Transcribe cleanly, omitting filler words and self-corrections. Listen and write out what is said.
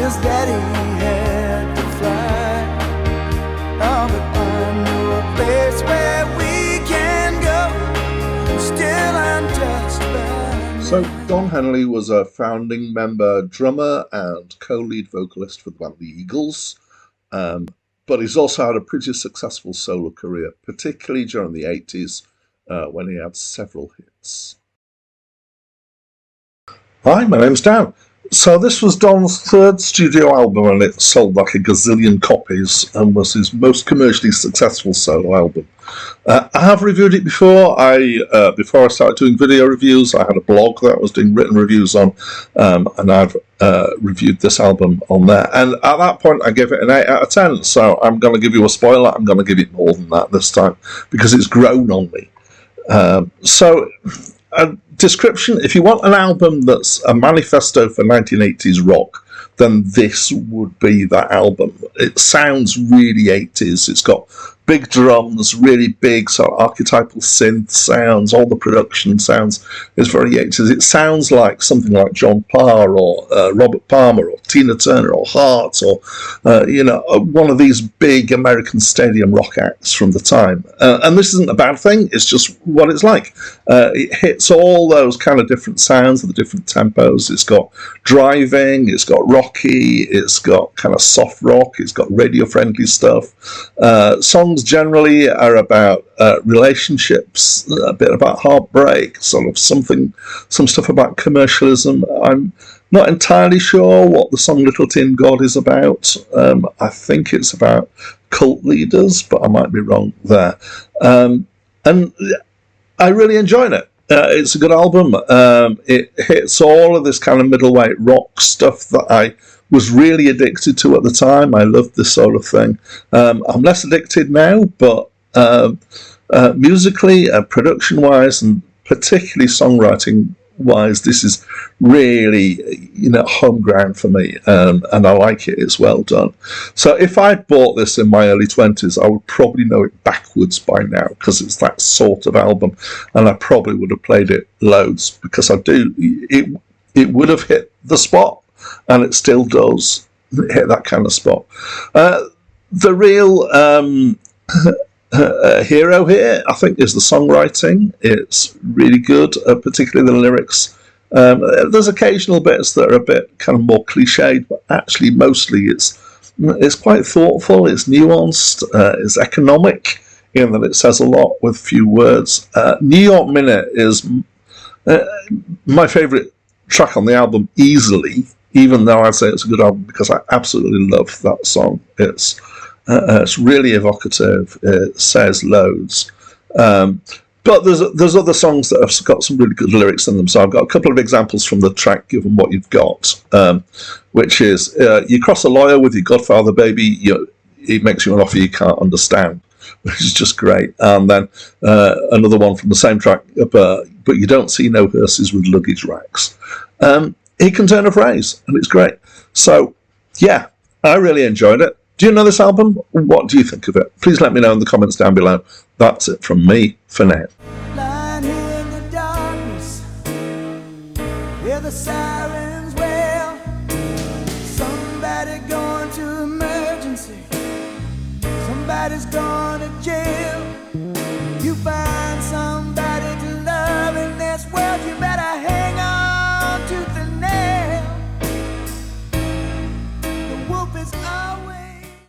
since Daddy had to fly. Oh, but I know a place where we can go, still untouched by. So Don Henley was a founding member, drummer, and co-lead vocalist for the band The Eagles. But he's also had a pretty successful solo career, particularly during the 80s, when he had several hits. Hi, my name's Dan. So this was Don's third studio album, and it sold like a gazillion copies and was his most commercially successful solo album. I have reviewed it before. Before I started doing video reviews, I had a blog that I was doing written reviews on, and I've reviewed this album on there. And at that point, I gave it an 8 out of 10. So I'm going to give you a spoiler. I'm going to give it more than that this time because it's grown on me. A description: if you want an album that's a manifesto for 1980s rock, then this would be that album. It sounds really 80s. It's got big drums, really big sort of archetypal synth sounds. All the production sounds is very 80s. It sounds like something like John Parr or Robert Palmer or Tina Turner or Heart or one of these big American stadium rock acts from the time. And this isn't a bad thing. It's just what it's like. It hits all those kind of different sounds, the different tempos. It's got driving. It's got rocky. It's got kind of soft rock. It's got radio-friendly stuff. Songs generally are about relationships, a bit about heartbreak, sort of some stuff about commercialism. I'm not entirely sure what the song Little Tin God is about. I think it's about cult leaders, but I might be wrong there. And I really enjoyed it. It's a good album. It hits all of this kind of middleweight rock stuff that I was really addicted to at the time. I loved this sort of thing. I'm less addicted now, but musically, production-wise, and particularly songwriting-wise, this is really, home ground for me, and I like it. It's well done. So if I'd bought this in my early 20s, I would probably know it backwards by now, because it's that sort of album, and I probably would have played it loads, because it would have hit the spot. And it still does hit that kind of spot. The real hero here, I think, is the songwriting. It's really good, particularly the lyrics. There's occasional bits that are a bit kind of more cliched, but actually mostly it's quite thoughtful, it's nuanced, it's economic in that it says a lot with few words. New York Minute is my favourite track on the album easily, even though I'd say it's a good album, because I absolutely love that song. It's really evocative. It says loads. But there's other songs that have got some really good lyrics in them. So I've got a couple of examples from the track, given what you've got, which is, you cross a lawyer with your godfather, baby, he makes you an offer you can't understand, which is just great. And then another one from the same track, but you don't see no hearses with luggage racks. He can turn a phrase, and it's great. So, yeah, I really enjoyed it. Do you know this album? What do you think of it? Please let me know in the comments down below. That's it from me for now. Lying here in the darkness, hear the sirens wail. Somebody going to emergency. Somebody's going to jail.